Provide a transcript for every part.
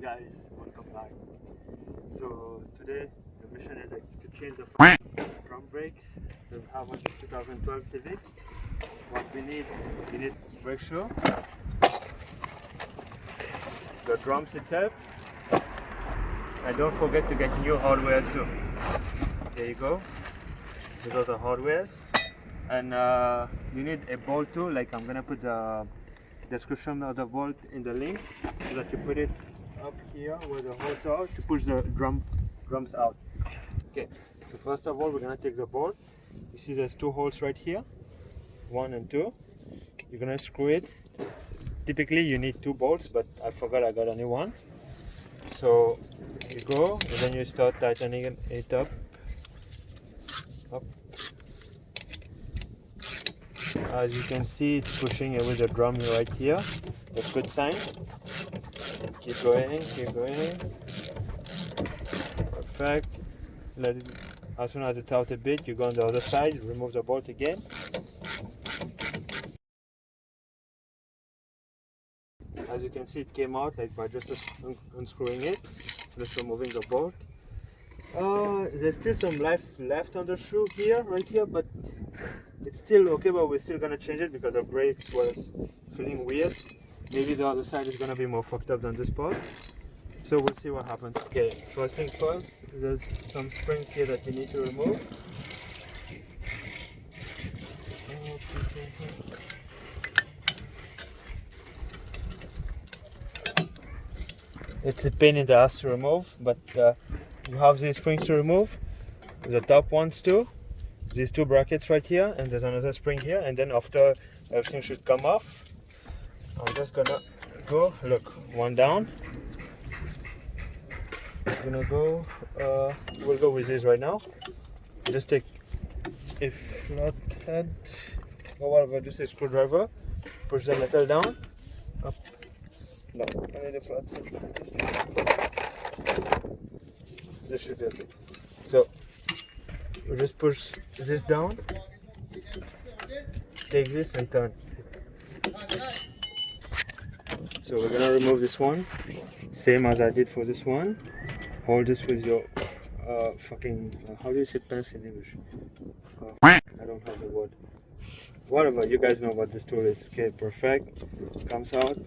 guys, welcome back. So today the mission is to change the drum brakes that we have on this 2012 Civic. What we need brake shoe, the drums itself, and don't forget to get new hardwares too. There you go, these are the hardwares, and you need a bolt too. Like I'm gonna put the description of the bolt in the link so that you put it up here where the holes are to push the drums out. Okay, so first of all we're gonna take the bolt. You see there's two holes right here, 1 and 2. You're gonna screw it. Typically you need 2 bolts, but I forgot I got only 1. So you go and then you start tightening it up. As you can see, it's pushing away the drum right here. That's a good sign. Keep going, keep going. Perfect. Let it, as soon as it's out a bit, you go on the other side, remove the bolt again. As you can see, it came out like by just unscrewing it, just removing the bolt. There's still some life left on the shoe here, right here, but it's still okay, but we're still gonna change it because the brakes was feeling weird. Maybe the other side is gonna be more fucked up than this part. So we'll see what happens. Okay, first thing first, there's some springs here that you need to remove. It's a pain in the ass to remove, but you have these springs to remove. The top ones too. These 2 brackets right here, and there's another spring here, and then after everything should come off, I'm just gonna go, look, 1 down. I'm gonna go, we'll go with this right now. Just take a flat head, or whatever, just a screwdriver, push the metal down, up. No, I need a flat head. This should be okay. So, we just push this down, take this and turn. So we're gonna remove this one, same as I did for this one. Hold this with your how do you say pants in English? I don't have the word. Whatever, you guys know what this tool is. Okay, perfect. Comes out.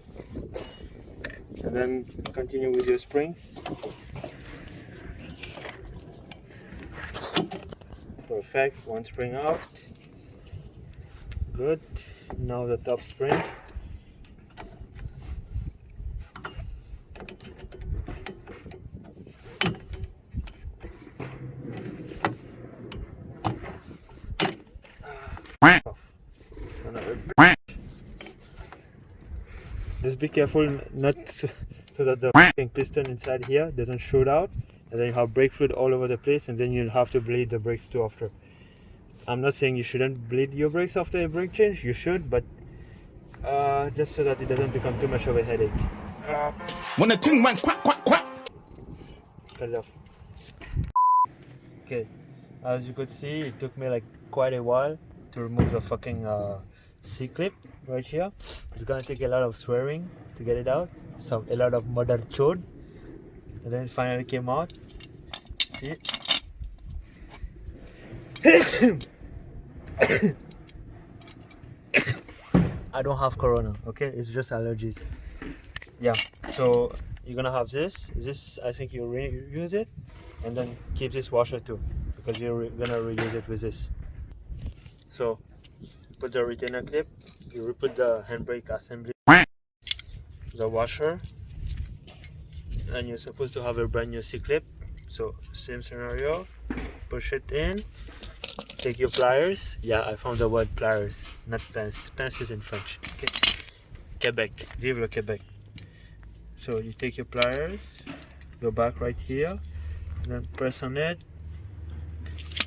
And then continue with your springs. Perfect, 1 spring out. Good. Now the top springs. Just be careful not so that the piston inside here doesn't shoot out, and then you have brake fluid all over the place, and then you'll have to bleed the brakes too after. I'm not saying you shouldn't bleed your brakes after a brake change, you should, but just so that it doesn't become too much of a headache. When the thing went quack, quack, quack. Cut it off. Okay, as you could see, it took me like quite a while to remove the fucking C-clip right here. It's gonna take a lot of swearing to get it out, a lot of mother chode, and then it finally came out. See? I don't have corona, okay? It's just allergies. Yeah, so you're gonna have this. I think you reuse it, and then keep this washer too, because you're gonna reuse it with this. So put the retainer clip, you put the handbrake assembly, the washer, and you're supposed to have a brand new C-clip. So same scenario, push it in, take your pliers. Yeah, I found the word pliers, not pince. Pince is in French. Okay. Quebec, vive le Quebec. So you take your pliers, go back right here, and then press on it.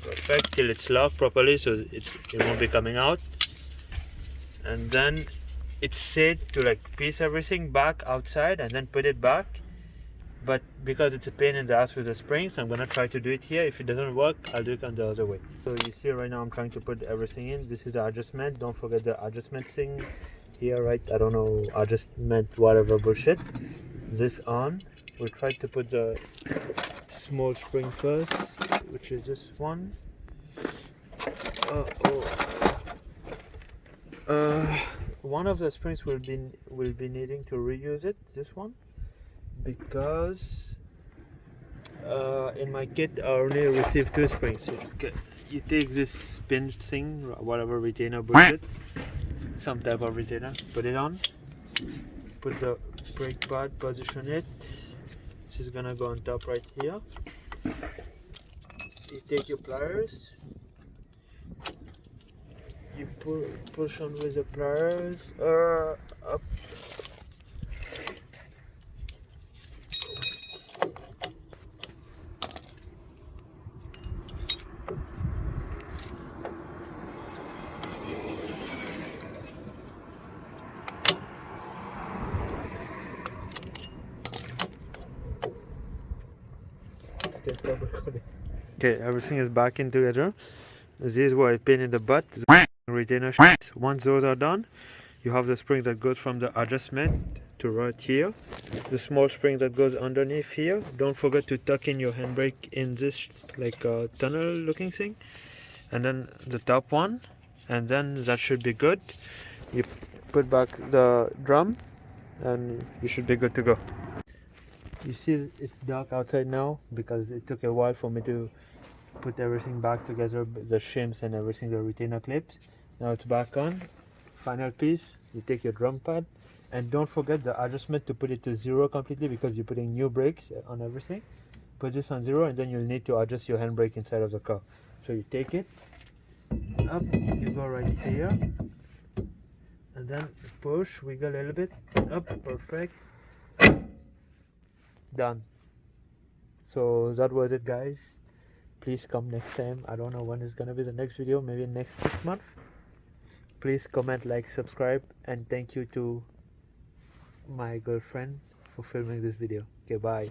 Perfect, till it's locked properly, so it won't be coming out. And then it's said to like piece everything back outside and then put it back, but because it's a pain in the ass with the springs, I'm gonna try to do it here. If it doesn't work, I'll do it on the other way. So you see right now I'm trying to put everything in. This is the adjustment. Don't forget the adjustment thing here, right? I don't know, adjustment whatever bullshit. This on, we tried to put the small spring first, which is this one. One of the springs will be needing to reuse it, this one, because in my kit I only received 2 springs. You take this pin thing, whatever retainer bullshit, some type of retainer, put it on, put the brake pad, position it. This is gonna go on top right here. You take your pliers, you push on with the pliers up. Okay, everything is back in together. This is what I pin in the butt, the retainer sheet. Once those are done, you have the spring that goes from the adjustment to right here, the small spring that goes underneath here. Don't forget to tuck in your handbrake in this like tunnel looking thing, and then the top one, and then that should be good. You put back the drum and you should be good to go. You see it's dark outside now because it took a while for me to put everything back together, the shims and everything, the retainer clips. Now it's back on. Final piece, you take your drum pad, and don't forget the adjustment to put it to 0 completely because you're putting new brakes on everything. Put this on 0 and then you'll need to adjust your handbrake inside of the car. So you take it up, you go right here, and then push, wiggle a little bit, up, perfect, done. So that was it, guys. Please come next time. I don't know when is gonna be the next video, maybe next 6 months. Please comment, like, subscribe, and thank you to my girlfriend for filming this video. Okay, bye.